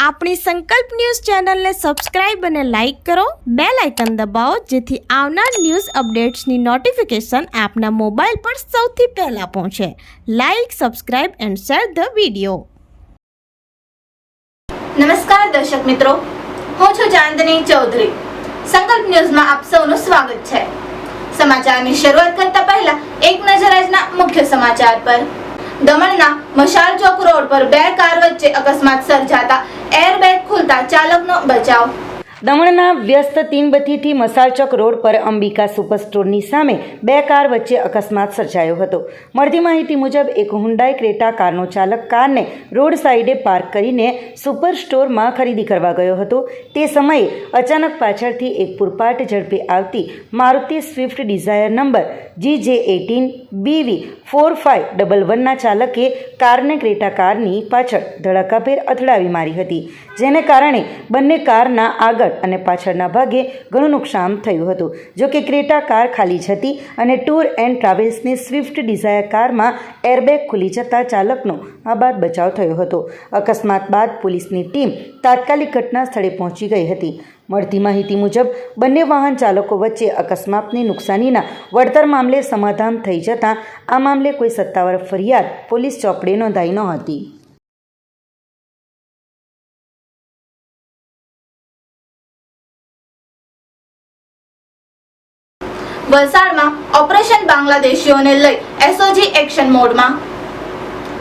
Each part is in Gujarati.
આપણી સંકલ્પ ન્યૂઝ ચેનલને સબસ્ક્રાઇબ અને લાઇક કરો, બેલ આઇકન દબાવો જેથી આવનાર ન્યૂઝ અપડેટ્સની નોટિફિકેશન આપના મોબાઈલ પર સૌથી પહેલા પહોંચે. Like, subscribe and share the video. નમસ્કાર દર્શક મિત્રો, હું છું ચાંદની ચૌધરી. સંકલ્પ ન્યૂઝમાં આપ સૌનું સ્વાગત છે. સમાચારની શરૂઆત કરતા પહેલા એક નજર આજના મુખ્ય સમાચાર પર. દમણના મશાલ ચોક રોડ પર બે કાર વચ્ચે અકસ્માત સર્જાતા એરબેગ ખુલતા ચાલકનો બચાવ. દમણના વ્યસ્ત તીનબત્તીથી મશાલ ચોક રોડ પર અંબિકા સુપર સ્ટોરની સામે બે કાર વચ્ચે અકસ્માત સર્જાયો હતો. મળતી માહિતી મુજબ એક હુન્ડાઈ ક્રેટા કારનો ચાલક કારને રોડ સાઈડે પાર્ક કરીને સુપર સ્ટોરમાં ખરીદી કરવા ગયો હતો. તે સમયે અચાનક પાછળથી એક પૂરપાટ ઝડપે આવતી મારુતિ સ્વિફ્ટ ડિઝાયર નંબર GJ18BV4511ના ચાલકે કારને ક્રેટા કારની પાછળ ધડાકાભેર અથડાવી મારી હતી, જેને કારણે બંને કારના આગળ અને પાછળના ભાગે ઘણું નુકસાન થયું હતું. જો કે ક્રેટા કાર ખાલી જ હતી અને ટૂર એન્ડ ટ્રાવેલ્સની સ્વિફ્ટ ડિઝાયર કારમાં એરબેગ ખુલી જતાં ચાલકનો આબાદ બચાવ થયો હતો. અકસ્માત બાદ પોલીસની ટીમ તાત્કાલિક ઘટના સ્થળે પહોંચી ગઈ હતી. મળતી માહિતી મુજબ બંને વાહન ચાલકો વચ્ચે અકસ્માતની નુકસાનીના વળતર મામલે સમાધાન થઈ જતાં આ મામલે કોઈ સત્તાવાર ફરિયાદ પોલીસ ચોપડે નોંધાઈ નહોતી. વલસાડમાં ઓપરેશન બાંગ્લાદેશીઓને લઈ એસઓજી એક્શન મોડમાં.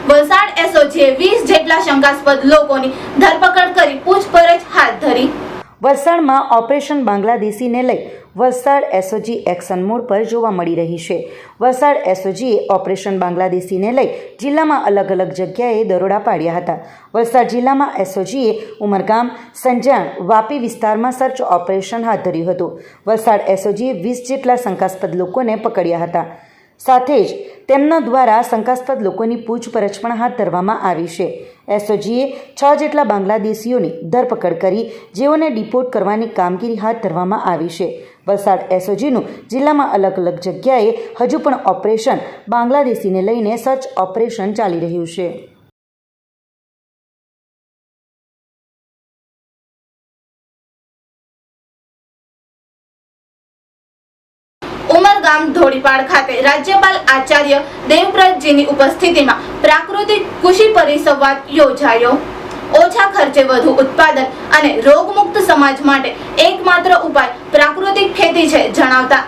વલસાડ એસઓજીએ 20 જેટલા શંકાસ્પદ લોકોની ધરપકડ કરી પૂછપરછ હાથ ધરી. વલસાડમાં ઓપરેશન બાંગ્લાદેશીને લઈ વલસાડ એસઓજી એક્શન મોડ પર જોવા મળી રહી છે. વલસાડ એસઓજીએ ઓપરેશન બાંગ્લાદેશીને લઈ જિલ્લામાં અલગ અલગ જગ્યાએ દરોડા પાડ્યા હતા. વલસાડ જિલ્લામાં એસઓજીએ ઉમરગામ, સંજાણ, વાપી વિસ્તારમાં સર્ચ ઓપરેશન હાથ ધર્યું હતું. વલસાડ એસઓજીએ 20 જેટલા શંકાસ્પદ લોકોને પકડ્યા હતા. સાથે જ તેમના દ્વારા શંકાસ્પદ લોકોની પૂછપરછ પણ હાથ ધરવામાં આવી છે. એસઓજીએ 6 જેટલા બાંગ્લાદેશીઓની ધરપકડ કરી, જેઓને ડિપોર્ટ કરવાની કામગીરી હાથ ધરવામાં આવી છે. વલસાડ એસઓજીનું જિલ્લામાં અલગ અલગ જગ્યાએ હજુ પણ ઓપરેશન બાંગ્લાદેશીને લઈને સર્ચ ઓપરેશન ચાલી રહ્યું છે. ઉમરગામ ધોળીપાડ ખાતે રાજ્યપાલ આચાર્ય દેવવ્રતજીની ઉપસ્થિતિમાં પ્રાકૃતિક કૃષિ પરિસંવાદ યોજાયો. ઓછા ખર્ચે વધુ ઉત્પાદન અને રોગમુક્ત સમાજ માટે એકમાત્ર ઉપાય પ્રાકૃતિક ખેતી છે, જણાવતા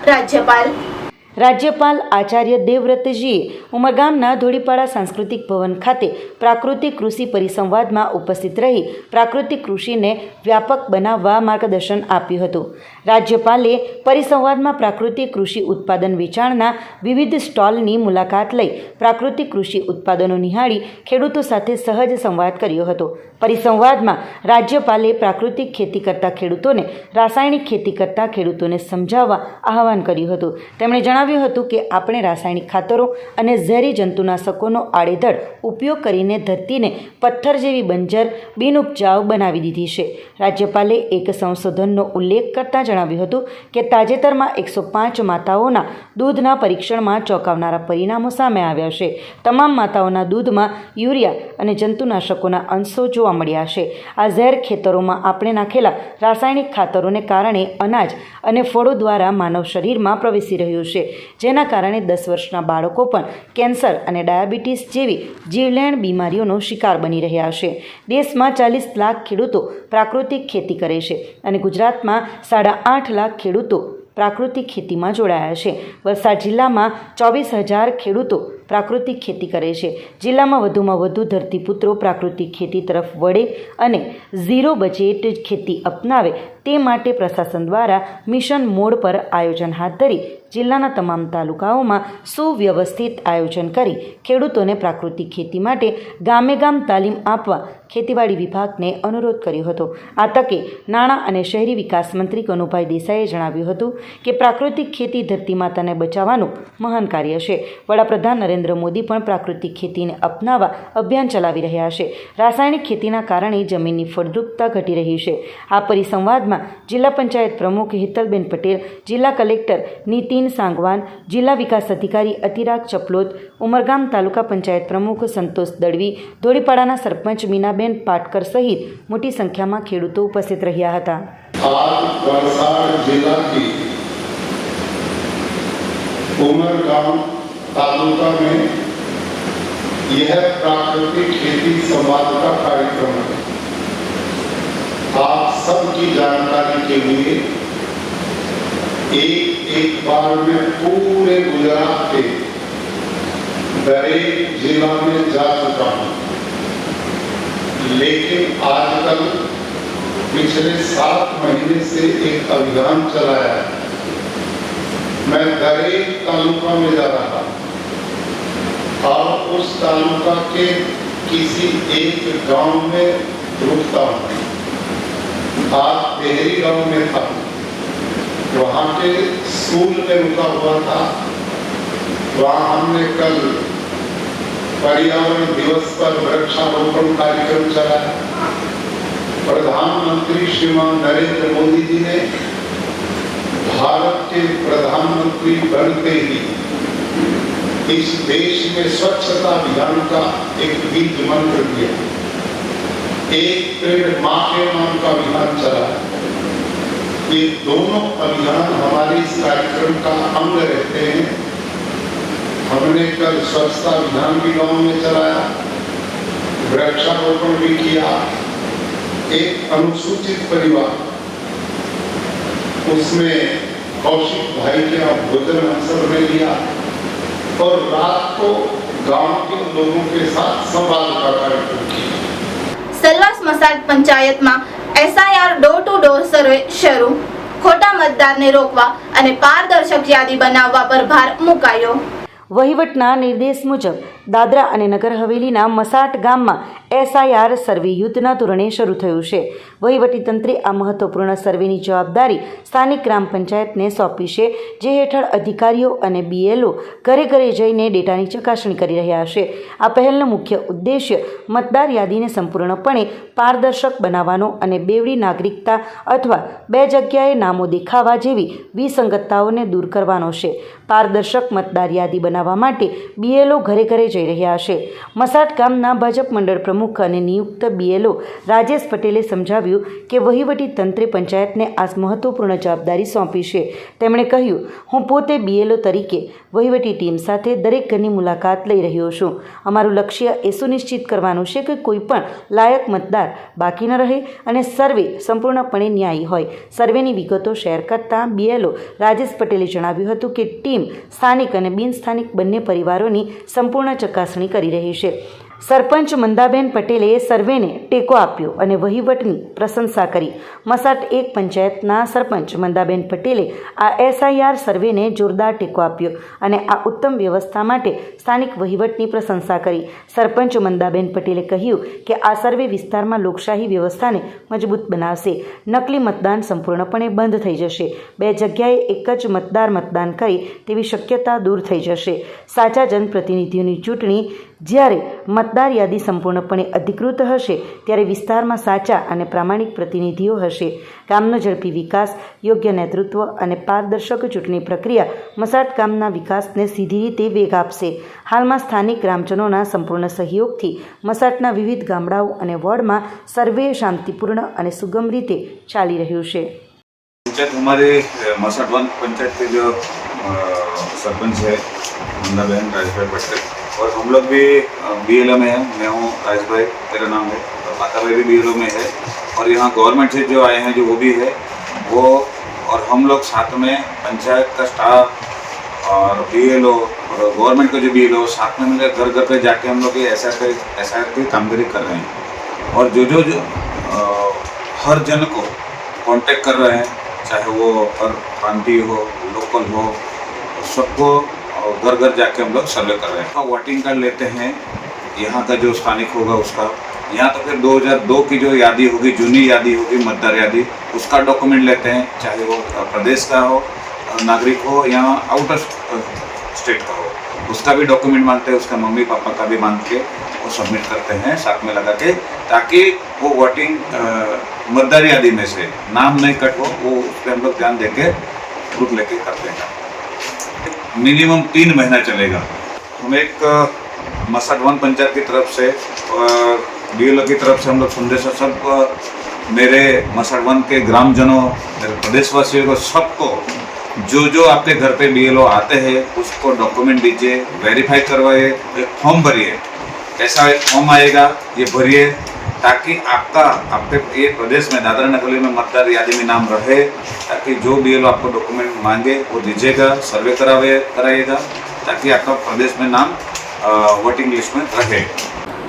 રાજ્યપાલ આચાર્ય દેવવ્રતજીએ ઉમરગામના ધોળીપાડા સાંસ્કૃતિક ભવન ખાતે પ્રાકૃતિક કૃષિ પરિસંવાદમાં ઉપસ્થિત રહી પ્રાકૃતિક કૃષિને વ્યાપક બનાવવા માર્ગદર્શન આપ્યું હતું. રાજ્યપાલે પરિસંવાદમાં પ્રાકૃતિક કૃષિ ઉત્પાદન વેચાણના વિવિધ સ્ટોલની મુલાકાત લઈ પ્રાકૃતિક કૃષિ ઉત્પાદનો નિહાળી ખેડૂતો સાથે સહજ સંવાદ કર્યો હતો. પરિસંવાદમાં રાજ્યપાલે પ્રાકૃતિક ખેતી કરતા ખેડૂતોને રાસાયણિક ખેતી કરતા ખેડૂતોને સમજાવવા આહવાન કર્યું હતું. તેમણે જણાવ્યું હતું કે આપણે રાસાયણિક ખાતરો અને ઝેરી જંતુનાશકોનો આડેધડ ઉપયોગ કરીને ધરતીને પથ્થર જેવી બંજર બિનઉપજાઉ બનાવી દીધી છે. રાજ્યપાલે એક સંશોધનનો ઉલ્લેખ કરતાં જણાવ્યું હતું કે તાજેતરમાં 105 માતાઓના દૂધના પરીક્ષણમાં ચોંકાવનારા પરિણામો સામે આવ્યા છે. તમામ માતાઓના દૂધમાં યુરિયા અને જંતુનાશકોના અંશો જોવા મળ્યા છે. આ ઝેર ખેતરોમાં આપણે નાખેલા રાસાયણિક ખાતરોને કારણે અનાજ અને ફળો દ્વારા માનવ શરીરમાં પ્રવેશી રહ્યું છે, જેના કારણે 10 વર્ષના બાળકો પણ કેન્સર અને ડાયાબિટીસ જેવી જીવલેણ બીમારીઓનો શિકાર બની રહ્યા છે. દેશમાં 40 લાખ ખેડૂતો પ્રાકૃતિક ખેતી કરે છે અને ગુજરાતમાં 8.5 લાખ ખેડૂતો પ્રાકૃતિક ખેતીમાં જોડાયા છે. વલસાડ જિલ્લામાં 24,000 ખેડૂતો પ્રાકૃતિક ખેતી કરે છે. જિલ્લામાં વધુમાં વધુ ધરતીપુત્રો પ્રાકૃતિક ખેતી તરફ વળે અને ઝીરો બજેટ ખેતી અપનાવે તે માટે પ્રશાસન દ્વારા મિશન મોડ પર આયોજન હાથ ધરી જિલ્લાના તમામ તાલુકાઓમાં સુવ્યવસ્થિત આયોજન કરી ખેડૂતોને પ્રાકૃતિક ખેતી માટે ગામે ગામ તાલીમ આપવા ખેતીવાડી વિભાગને અનુરોધ કર્યો હતો. આ તકે નાણાં અને શહેરી વિકાસ મંત્રી કનુભાઈ દેસાઈએ જણાવ્યું હતું કે પ્રાકૃતિક ખેતી ધરતી માતાને બચાવવાનું મહાન કાર્ય છે. વડાપ્રધાન નરેન્દ્ર મોદી પણ પ્રાકૃતિક ખેતીને અપનાવવા અભિયાન ચલાવી રહ્યા છે. રાસાયણિક ખેતીના કારણે જમીનની ફળદ્રુપતા ઘટી રહી છે. આ પરિસંવાદમાં બાદમાં જિલ્લા પંચાયત પ્રમુખ હેતલબેન પટેલ, જિલ્લા કલેક્ટર નીતિન સાંગવાન, જિલ્લા વિકાસ અધિકારી અતિરાગ ચપલોદ, ઉમરગામ તાલુકા પંચાયત પ્રમુખ સંતોષ દળવી, ધોળીપાડાના સરપંચ મીનાબેન પાટકર સહિત મોટી સંખ્યામાં ખેડૂતો ઉપસ્થિત રહ્યા હતા. आज वलसाड जिला की उमरगाम तालुका में यह प्राकृतिक खेती संवाद का कार्यक्रम है. आप सबकी जानकारी के लिए एक बार में पूरे गुजरात के दरेक जिला में जा चुका हूं, लेकिन आजकल पिछले 7 महीने से एक अभियान चलाया है. मैं दरेक तालुका में जा रहा हूं और उस तालुका के किसी एक गांव में रुकता हूं. आज देहरी गांव में था, वहां के स्कूल में रुका हुआ था. वहां हमने कल पर्यावरण दिवस पर वृक्षारोपण कार्यक्रम चलाया. प्रधानमंत्री श्रीमान नरेंद्र मोदी जी ने भारत के प्रधानमंत्री बनते ही इस देश में स्वच्छता अभियान का एक बीज मंत्र दिया. एक पेड़ मां के नाम का अभियान चला. ये दोनों अभियान हमारे इस कार्यक्रम का अंग रहते हैं. हमने कल स्वच्छता अभियान भी गांव में चलाया, वृक्षारोपण भी किया. एक अनुसूचित परिवार, उसमें कौशिक भाई के यहाँ भोजन हम सब ने लिया और रात को गांव के लोगों के साथ संवाद का कार्यक्रम किया. સેલવાસ મસાડ પંચાયતમાં SIR door to door survey શરૂ. ખોટા મતદારને રોકવા અને પારદર્શક યાદી બનાવવા પર ભાર મુકાયો. વહીવટના નિર્દેશ મુજબ દાદરા અને નગર હવેલીના મસાટ ગામમાં SIR સર્વે યુદ્ધના ધોરણે શરૂ થયું છે. વહીવટીતંત્રે આ મહત્વપૂર્ણ સર્વેની જવાબદારી સ્થાનિક ગ્રામ પંચાયતને સોંપી છે, જે હેઠળ અધિકારીઓ અને BLO ઘરે ઘરે જઈને ડેટાની ચકાસણી કરી રહ્યા છે. આ પહેલનો મુખ્ય ઉદ્દેશ્ય મતદાર યાદીને સંપૂર્ણપણે પારદર્શક બનાવવાનો અને બેવડી નાગરિકતા અથવા બે જગ્યાએ નામો દેખાવા જેવી વિસંગતતાઓને દૂર કરવાનો છે. પારદર્શક મતદાર યાદી બનાવવા માટે BLO ઘરે ઘરે જઈ રહ્યા છે. મસાટ ગામના ભાજપ મંડળ પ્રમુખ અને નિયુક્ત BLO રાજેશ પટેલે સમજાવ્યું કે વહીવટી તંત્રે પંચાયતને આ મહત્વપૂર્ણ જવાબદારી સોંપી છે. તેમણે કહ્યું, હું પોતે BLO તરીકે વહીવટી ટીમ સાથે દરેક ઘરની મુલાકાત લઈ રહ્યો છું. અમારું લક્ષ્ય એ સુનિશ્ચિત કરવાનું છે કે કોઈ પણ લાયક મતદાર બાકી ન રહે અને સર્વે સંપૂર્ણપણે ન્યાયી હોય. સર્વેની વિગતો શેર કરતા BLO રાજેશ પટેલે જણાવ્યું હતું કે ટીમ સ્થાનિક અને બિનસ્થાનિક બંને પરિવારોની સંપૂર્ણ ચકાસણી કરી રહી છે. સરપંચ મંદાબેન પટેલે સર્વેને ટેકો આપ્યો અને વહીવટની પ્રશંસા કરી. મસાટ 1 પંચાયતના સરપંચ મંદાબેન પટેલે આ SIR સર્વેને જોરદાર ટેકો આપ્યો અને આ ઉત્તમ વ્યવસ્થા માટે સ્થાનિક વહીવટની પ્રશંસા કરી. સરપંચ મંદાબેન પટેલે કહ્યું કે આ સર્વે વિસ્તારમાં લોકશાહી વ્યવસ્થાને મજબૂત બનાવશે. નકલી મતદાન સંપૂર્ણપણે બંધ થઈ જશે. 2 જગ્યાએ એક જ મતદાર મતદાન કરે તેવી શક્યતા દૂર થઈ જશે. સાચા જનપ્રતિનિધિઓની ચૂંટણી જ્યારે મતદાર યાદી સંપૂર્ણપણે અધિકૃત હશે ત્યારે વિસ્તારમાં સાચા અને પ્રામાણિક પ્રતિનિધિઓ હશે. ગામનો ઝડપી વિકાસ, યોગ્ય નેતૃત્વ અને પારદર્શક ચૂંટણી પ્રક્રિયા મસાટ ગામના વિકાસને સીધી રીતે વેગ આપશે. હાલમાં સ્થાનિક ગ્રામજનોના સંપૂર્ણ સહયોગથી મસાટના વિવિધ ગામડાઓ અને વોર્ડમાં સર્વે શાંતિપૂર્ણ અને સુગમ રીતે ચાલી રહ્યું છે. पंचायत हमारे मसाट 1 पंचायत के जो सरपंच है मंदाबेन राजेश पटेल, और हम लोग भी BLO में हैं. मैं हूँ राजेश भाई, मेरा नाम है, और माता भाई भी BLO में है, और यहाँ गवर्नमेंट से जो आए हैं जो वो भी है वो, और हम लोग साथ में पंचायत का स्टाफ और BLO और गवर्नमेंट का जो BLO साथ में मिलकर घर घर पे जाके हम लोग ये SIR की कामगिरी कर रहे हैं. और जो हर जन को कांटेक्ट कर रहे हैं, चाहे वो हर प्रांतीय हो, लोकल हो, सबको घर घर जाके हम लोग सर्वे कर रहे हैं. वोटिंग कार्ड लेते हैं यहाँ का जो स्थानिक होगा उसका. यहाँ तो फिर 2002 की जो यादी होगी, जूनी यादी होगी, मतदार यादी, उसका डॉक्यूमेंट लेते हैं, चाहे वो प्रदेश का हो नागरिक हो या आउट ऑफ स्टेट का हो, उसका भी डॉक्यूमेंट मांगते हैं, उसका मम्मी पापा का भी मांग के वो सबमिट करते हैं साथ में लगा के, ताकि वो वोटिंग मतदार यादी में से नाम नहीं कट हो, वो उस पर हम लोग ध्यान देके प्रूफ लेके करते हैं। मिनिमम 3 महीना चलेगा। हम एक मसट 1 पंचायत की तरफ से BLO की तरफ से हम लोग संदेशा सब मेरे मसट 1 के ग्रामजनों, मेरे प्रदेशवासियों को, सबको जो आपके घर पे BLO आते हैं उसको डॉक्यूमेंट दीजिए, वेरीफाई करवाइए, एक फॉर्म भरिए। ऐसा एक फॉर्म आएगा, ये भरिए ताकि आपके ये प्रदेश में दादरा नगर हवेली में मतदार यादी में नाम रहे, ताकि जो BLO आपको डॉक्यूमेंट मांगे वो दीजिएगा, सर्वे कराइएगा, ताकि आपका प्रदेश में नाम वोटिंग लिस्ट में रहे।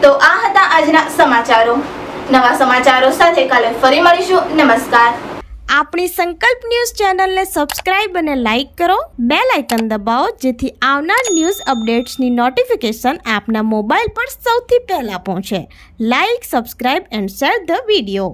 તો આ હતા આજના સમાચારો। નવા સમાચારો સાથે કાલે ફરી મળીશું। નમસ્કાર। આપણી સંકલ્પ ન્યૂઝ ચેનલને સબસ્ક્રાઇબ અને લાઇક કરો, બેલ આઇકન દબાવો જેથી આવનાર ન્યૂઝ અપડેટ્સની નોટિફિકેશન આપના મોબાઈલ પર સૌથી પહેલા પહોંચે। Like, subscribe and share the video.